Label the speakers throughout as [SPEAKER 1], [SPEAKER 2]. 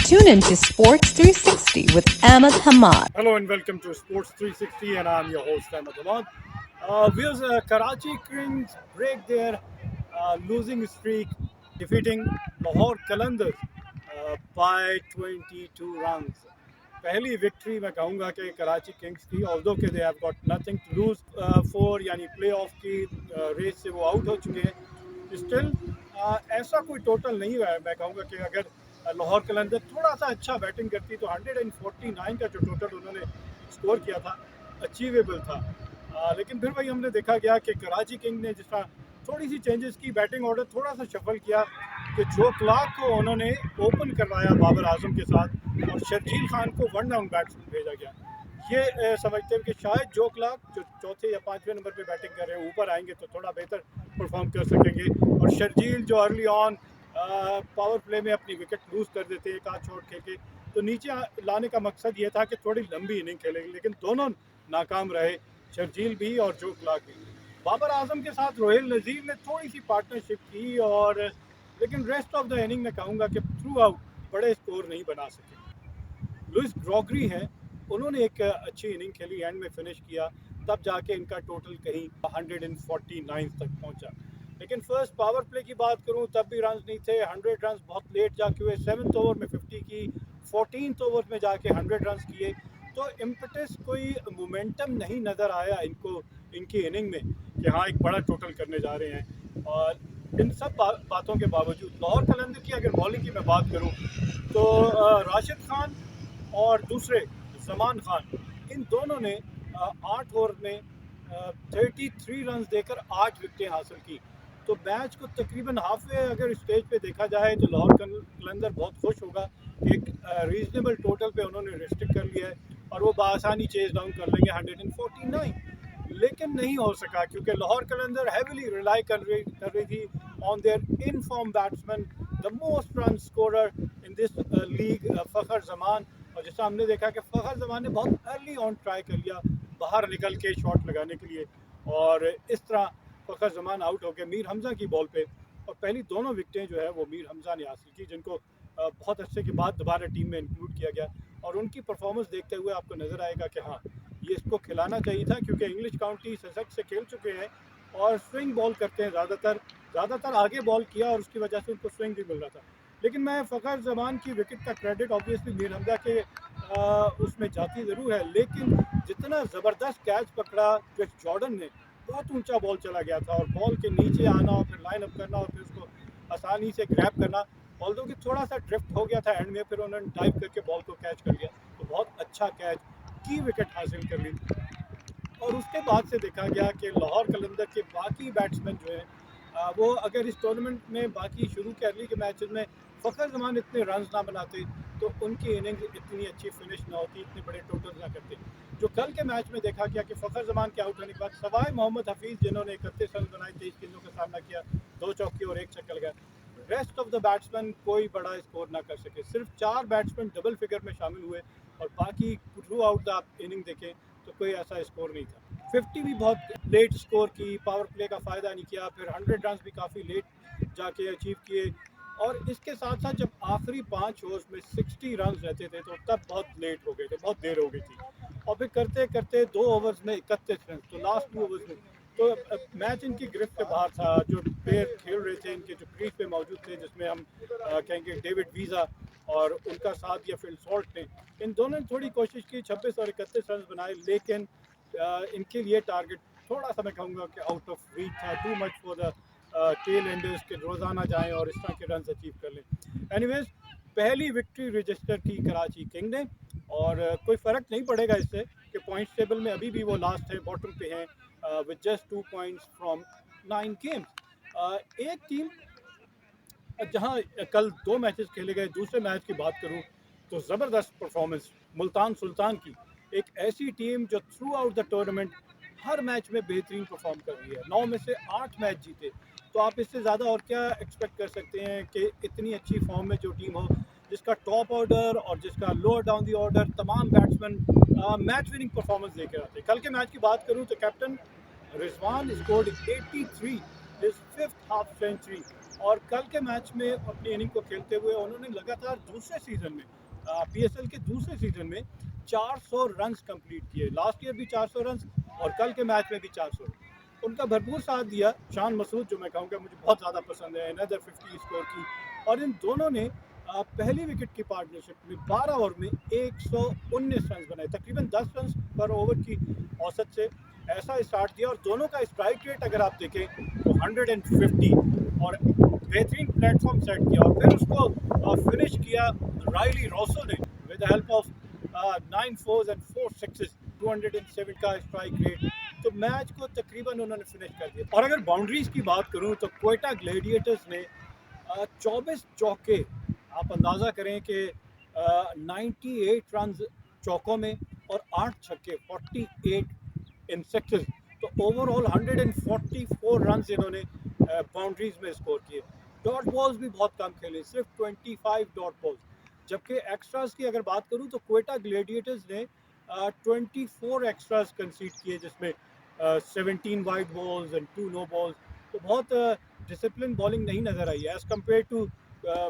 [SPEAKER 1] Tune in to Sports 360 with Ahmed Hamad.
[SPEAKER 2] Hello and welcome to Sports 360, and I'm your host Ahmed Hamad. Viewers, Karachi Kings break their losing streak, defeating Lahore Qalandars by 22 runs. पहली victory मैं कहूँगा कि Karachi Kings की, although के they have got nothing to lose for, यानी playoff की race से वो आउट हो चुके हैं. स्टिल ऐसा कोई टोटल नहीं हुआ है. मैं कहूँगा कि अगर लाहौर कलंदर थोड़ा सा अच्छा बैटिंग करती तो 149 का जो टोटल उन्होंने स्कोर किया था अचीवेबल था. लेकिन फिर वही हमने देखा गया कि कराची किंग ने जिस तरह थोड़ी सी चेंजेस की, बैटिंग ऑर्डर थोड़ा सा शफल किया, कि जो क्लार्क को उन्होंने ओपन करवाया बाबर आजम के साथ और शर्जील खान को वन डाउन बैट्समैन भेजा गया. ये समझते हैं कि शायद जो क्लार्क जो चौथे या पाँचवें नंबर पे बैटिंग कर रहे हैं ऊपर आएंगे तो थोड़ा बेहतर परफॉर्म कर सकेंगे, और शर्जील जो अर्ली ऑन पावर प्ले में अपनी विकेट लूज कर देते हैं एक आध छोड़ के, तो नीचे लाने का मकसद ये था कि थोड़ी लंबी इनिंग खेलेंगे, लेकिन दोनों नाकाम रहे, शर्जील भी और जो क्लार्क भी. बाबर आजम के साथ रोहिल नज़ीर ने थोड़ी सी पार्टनरशिप की, और लेकिन रेस्ट ऑफ द इनिंग में कहूँगा कि थ्रू आउट बड़े स्कोर नहीं बना सके. लुइस ग्रॉगरी हैं, उन्होंने एक अच्छी इनिंग खेली, एंड में फिनिश किया, तब जाके इनका टोटल कहीं 149 तक पहुंचा. लेकिन फर्स्ट पावर प्ले की बात करूं तब भी रन नहीं थे. 100 रन बहुत लेट जाके हुए, 7th ओवर में 50 की, 14th ओवर में जाके 100 रन किए. तो इम्पटस कोई मोमेंटम नहीं नज़र आया इनको इनकी इनिंग में कि हाँ एक बड़ा टोटल करने जा रहे हैं. और इन सब बातों के बावजूद लाहौर कलंदर की अगर बॉलिंग की मैं बात करूं तो राशिद खान और दूसरे जमान खान, इन दोनों ने 8 ओवर में 33 रन देकर 8 विकेटें हासिल की. तो मैच को तकरीबन हाफ वे अगर स्टेज पे देखा जाए तो लाहौर कलंदर बहुत खुश होगा कि एक रीजनेबल टोटल पे उन्होंने रिस्ट्रिक्ट कर लिया है और वो बासानी चेज डाउन कर लेंगे 149. लेकिन नहीं हो सका क्योंकि लाहौर कलंदर हैवीली रिलाई कर रही थी on their in form batsman, the most run scorer in this league Fakhar Zaman. और जैसा हमने देखा कि फ़खर जमान ने बहुत अर्ली ऑन ट्राई कर लिया बाहर निकल के शॉट लगाने के लिए, और इस तरह फ़खर जमान आउट हो गए मीर हमज़ा की बॉल पे, और पहली दोनों विकेटें जो है वो मीर हमज़ा ने हासिल की, जिनको बहुत अरसे के बाद दोबारा टीम में इंक्लूड किया गया. और उनकी परफॉर्मेंस देखते हुए आपको नज़र आएगा कि हाँ ये इसको खिलाना चाहिए था, क्योंकि इंग्लिश काउंटी ससेक्स से खेल चुके हैं और स्विंग बॉल करते हैं ज़्यादातर आगे बॉल किया और उसकी वजह से उनको स्विंग भी मिल रहा था. लेकिन मैं फ़खर जमान की विकेट का क्रेडिट ऑब्वियसली मीर हमज़ा के उसमें जाती ज़रूर है, लेकिन जितना ज़बरदस्त कैच पकड़ा क्रिस जॉर्डन ने, बहुत ऊंचा बॉल चला गया था, और बॉल के नीचे आना और फिर लाइन अप करना और फिर उसको आसानी से ग्रैब करना, ऑल्दो कि थोड़ा सा ड्रिफ्ट हो गया था एंड में, फिर उन्होंने डाइव करके बॉल को कैच कर लिया, तो बहुत अच्छा कैच की विकेट हासिल कर ली. और उसके बाद से देखा गया कि लाहौर कलंदर के बाकी बैट्समैन जो हैं वो अगर इस टूर्नामेंट में बाकी शुरू के अर्ली के मैचेस में फ़खर जमान इतने रन ना बनाते तो उनकी इनिंग्स इतनी अच्छी फिनिश ना होती, इतने बड़े टोटल ना करते. जो कल के मैच में देखा गया कि फ़खर जमान के आउट होने के बाद सवाए मोहम्मद हफीज़, जिन्होंने 31 रन बनाए, 23 गेंदों का सामना किया, 2 चौके और 1 छक्का लगाया, रेस्ट ऑफ द बैट्समैन कोई बड़ा स्कोर ना कर सके. सिर्फ 4 बैट्समैन डबल फिगर में शामिल हुए और बाकी थ्रू आउट द इनिंग देखें तो कोई ऐसा स्कोर नहीं था. 50 भी बहुत लेट स्कोर की, पावर प्ले का फ़ायदा नहीं किया, फिर 100 रन भी काफ़ी लेट जाके अचीव किए, और इसके साथ साथ जब आखिरी 5 ओवर्स में 60 रन रहते थे तो तब बहुत लेट हो गए थे, बहुत देर हो गई थी, और फिर करते करते 2 ओवर्स में 31 रन, तो लास्ट 2 ओवर्स में तो मैच इनकी गिरफ्त से बाहर था. जो प्लेयर खेल रहे थे इनके जो क्रीज पे मौजूद थे, जिसमें हम कहेंगे डेविड वीज़ा और उनका साथ दिया फिल सॉल्ट ने, इन दोनों ने थोड़ी कोशिश की, 26 और 31 रन बनाए, लेकिन इनके लिए टारगेट थोड़ा सा मैं कहूँगा कि आउट ऑफ रीच था, too much for the tell Anders के रोज़ाना जाएं और इस तरह के रन अचीव कर लें. एनीवेज, पहली विक्ट्री रजिस्टर की कराची किंग ने, और कोई फ़र्क नहीं पड़ेगा इससे कि पॉइंट्स टेबल में अभी भी वो लास्ट है, बॉटम पे हैं with just 2 points from 9 games. एक टीम जहां कल 2 मैचेस खेले गए, दूसरे मैच की बात करूं तो ज़बरदस्त परफॉर्मेंस मुल्तान सुल्तान की, एक ऐसी टीम जो through out the tournament her match में बेहतरीन परफॉर्म कर रही है, 9 में से 8 मैच जीते. तो आप इससे ज़्यादा और क्या एक्सपेक्ट कर सकते हैं कि इतनी अच्छी फॉर्म में जो टीम हो, जिसका टॉप ऑर्डर और जिसका लोअर डाउन दी ऑर्डर तमाम बैट्समैन मैच विनिंग परफॉर्मेंस लेकर आते. कल के मैच की बात करूं तो captain Rizwan scored 83, his 5th half century, और कल के मैच में अपनी इनिंग को खेलते हुए उन्होंने लगातार दूसरे सीज़न में पीएसएल के दूसरे सीज़न में 400 रन्स कंप्लीट किए। लास्ट ईयर भी 400 रन्स और कल के मैच में भी 400। उनका भरपूर साथ दिया शान मसूद, जो मैं कहूँगा मुझे बहुत ज़्यादा पसंद है, अनदर 50 स्कोर की। और इन दोनों ने पहली विकेट की पार्टनरशिप में 12 ओवर में 119 रन बनाए, तकरीबन 10 रन पर ओवर की औसत से ऐसा स्टार्ट दिया। और दोनों का स्ट्राइक रेट अगर आप देखें तो 150 और बेहतरीन प्लेटफॉर्म सेट किया। और फिर उसको फिनिश किया रायली रॉसो ने with the help of 9 force and 4 sixes, 207 का स्ट्राइक रेट। तो मैच को तकरीबन उन्होंने फिनिश कर दिया। और अगर बाउंड्रीज की बात करूं तो क्वेटा ग्लेडिएटर्स ने 24 चौके, आप अंदाज़ा करें कि 98 रन चौकों में और 8 छक्के, 48 इन सिक्सेस। तो ओवरऑल 144 रन इन्होंने बाउंड्रीज में स्कोर किए। डॉट बॉल्स भी बहुत कम खेले, सिर्फ 25 डॉट बॉल्स। जबकि एक्स्ट्राज की अगर बात करूं तो क्वेटा ग्लेडिएटर्स ने 24 एक्स्ट्राज कंसीड किए, जिसमें 17 wide balls and 2 no balls. तो बहुत डिसिप्लिन बॉलिंग नहीं नजर आई as compare to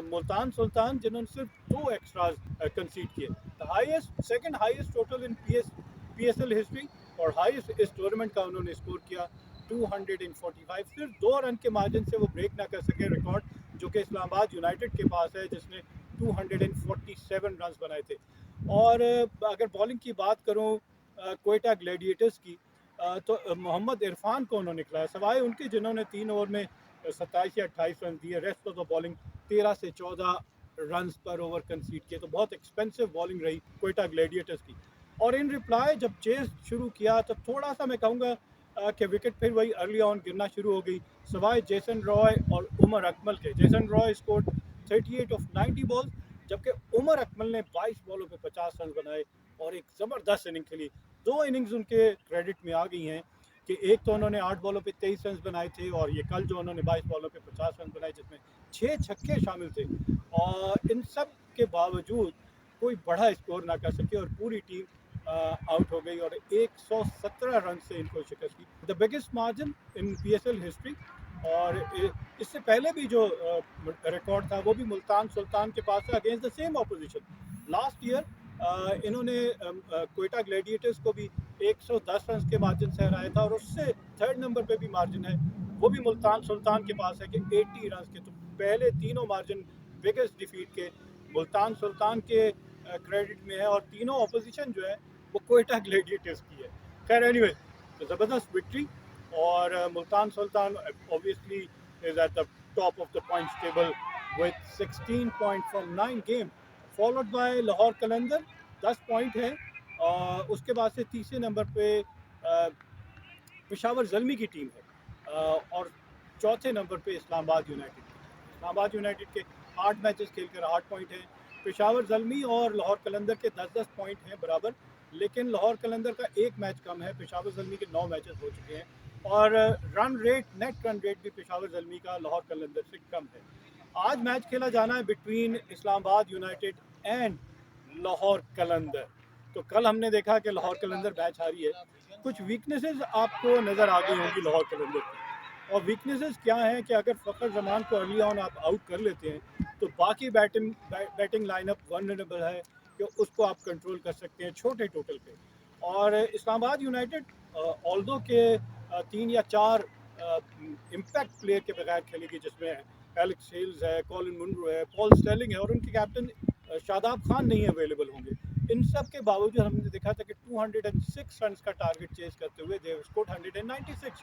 [SPEAKER 2] Multan Sultan, जिन्होंने सिर्फ 2 एक्स्ट्राज कंसीड किए। The highest, second highest total in PSL history और हाईएस्ट इस टूर्नामेंट का उन्होंने स्कोर किया 245। सिर्फ 2 रन के मार्जिन से वो ब्रेक ना कर सके रिकॉर्ड जो कि इस्लामाबाद यूनाइटेड के पास है, जिसने 247 रन बनाए थे। और अगर बॉलिंग की बात करूं क्वेटा ग्लेडिएटर्स की, तो मोहम्मद इरफान को उन्होंने खिलाया, सवाए उनके जिन्होंने 3 ओवर में 27 या 28 रन दिए। रेस्ट ऑफ द बॉलिंग 13 से 14 रन पर ओवर कंसीड किए। तो बहुत एक्सपेंसिव बॉलिंग रही क्वेटा ग्लेडिएटर्स की। और इन रिप्लाई जब चेस शुरू किया तो थोड़ा सा मैं कहूँगा कि विकेट फिर वही अर्ली ऑन गिरना शुरू हो गई, सवाए जेसन रॉय और उमर अकमल के। Jason Roy score 38 of 90 balls, जबकि उमर अकमल ने 22 बॉलों पे 50 रन बनाए और एक ज़बरदस्त इनिंग खेली। 2 इनिंग्स उनके क्रेडिट में आ गई हैं कि एक तो उन्होंने 8 बॉलों पे 23 रन बनाए थे, और ये कल जो उन्होंने 22 बॉलों पे 50 रन बनाए, जिसमें 6 छक्के शामिल थे। और इन सब के बावजूद कोई बड़ा स्कोर ना कर सके और पूरी टीम आउट हो गई और 117 रन से इनको शिकस्त की, the biggest margin in PSL history. और इससे पहले भी जो रिकॉर्ड था वो भी मुल्तान सुल्तान के पास था against the same opposition. Last year इन्होंने क्वेटा ग्लेडिएटर्स को भी 110 रन के मार्जिन से हराया था, और उससे थर्ड नंबर पे भी मार्जिन है वो भी मुल्तान सुल्तान के पास है कि 80 रन के। तो पहले तीनों मार्जिन बिगेस्ट डिफीट के मुल्तान सुल्तान के क्रेडिट में है, और तीनों ऑपोजिशन जो है वो क्वेटा ग्लेडिएटर्स की है। खैर एनीवे, तो ज़बरदस्त विक्ट्री। और Multan Sultan obviously is at the top of the points table with 16 point from 9 game, followed by Lahore Qalandar 10 point है। उसके बाद से तीसरे नंबर पे पेशावर ज़ल्मी की टीम है, और चौथे नंबर पे इस्लामाबाद यूनाइटेड। इस्लामाबाद यूनाइटेड के 8 मैचेस खेलकर 8 पॉइंट हैं। पेशावर ज़ल्मी और लाहौर कलंदर के 10-10 पॉइंट हैं बराबर, लेकिन लाहौर कलंदर का 1 मैच कम है, पेशावर ज़ल्मी के 9 मैचेस हो चुके हैं। और run rate, net run rate भी पेशावर ज़ल्मी का लाहौर कलंदर से कम है। आज मैच खेला जाना है between Islamabad United and Lahore Qalandar. तो कल हमने देखा कि लाहौर कलंदर मैच हारी है। कुछ वीकनेसेस आपको नज़र आ गई होंगी लाहौर कलंदर की, और वीकनेसेस क्या हैं कि अगर फ़खर जमान को अर्ली ऑन आप आउट कर लेते हैं तो बाकी बैटिंग लाइनअप वनरेबल है कि उसको आप कंट्रोल कर सकते हैं छोटे टोटल पे। और इस्लामाबाद यूनाइटेड ऑल्दो के 3 या 4 इम्पैक्ट प्लेयर के बगैर खेलेगी, जिसमें एलेक्स हेल्स है, कॉलिन मुनरो है, पॉल स्टेलिंग है, और उनके कैप्टन शादाब खान नहीं अवेलेबल होंगे। इन सब के बावजूद हमने देखा था कि 206 रन का टारगेट चेज करते हुए दे स्कोर्ड 196।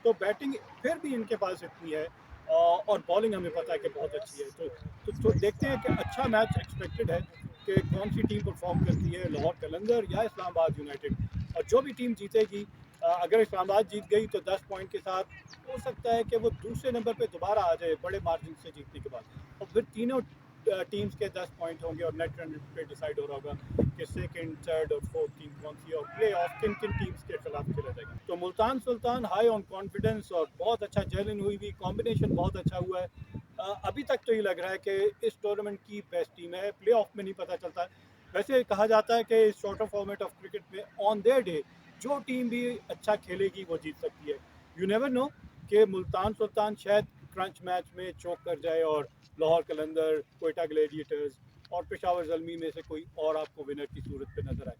[SPEAKER 2] तो बैटिंग फिर भी इनके पास इतनी है, और बॉलिंग हमें पता है कि बहुत अच्छी है। तो देखते हैं कि अच्छा मैच एक्सपेक्टेड है कि कौन सी टीम परफॉर्म करती है, लाहौर कलंदर या इस्लामाबाद यूनाइटेड। और जो भी टीम जीतेगी, अगर इस्लामाबाद जीत गई तो 10 पॉइंट के साथ हो सकता है कि वो दूसरे नंबर पे दोबारा आ जाए बड़े मार्जिन से जीतने के बाद, और फिर तीनों टीम्स के 10 पॉइंट होंगे और नेट रन पे डिसाइड हो रहा होगा कि सेकंड, थर्ड और फोर्थ टीम कौन सी, और प्ले ऑफ किन किन टीम्स के खिलाफ खेला जाएगा। तो Multan Sultan high on confidence, और बहुत अच्छा जेलिन हुई कॉम्बिनेशन बहुत अच्छा हुआ है। अभी तक तो ये लग रहा है कि इस टूर्नामेंट की बेस्ट टीम है। प्ले ऑफ में नहीं पता चलता है। वैसे कहा जाता है कि इस शॉर्टर फॉर्मेट ऑफ क्रिकेट में ऑन देयर डे जो टीम भी अच्छा खेलेगी वो जीत सकती है। यू नेवर नो कि मुल्तान सुल्तान शायद क्रंच मैच में चोक कर जाए और लाहौर कलंदर, कोयटा ग्लैडिएटर्स और पेशावर ज़ल्मी में से कोई और आपको विनर की सूरत पे नजर आए.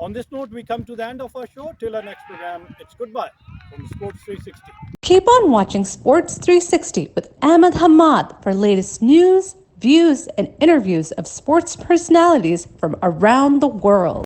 [SPEAKER 2] On this note, we come to the end of our show. Till our next program, it's goodbye from Sports 360.
[SPEAKER 1] Keep on watching Sports 360 with Ahmed Hamad for latest news, views, and interviews of sports personalities from around the world.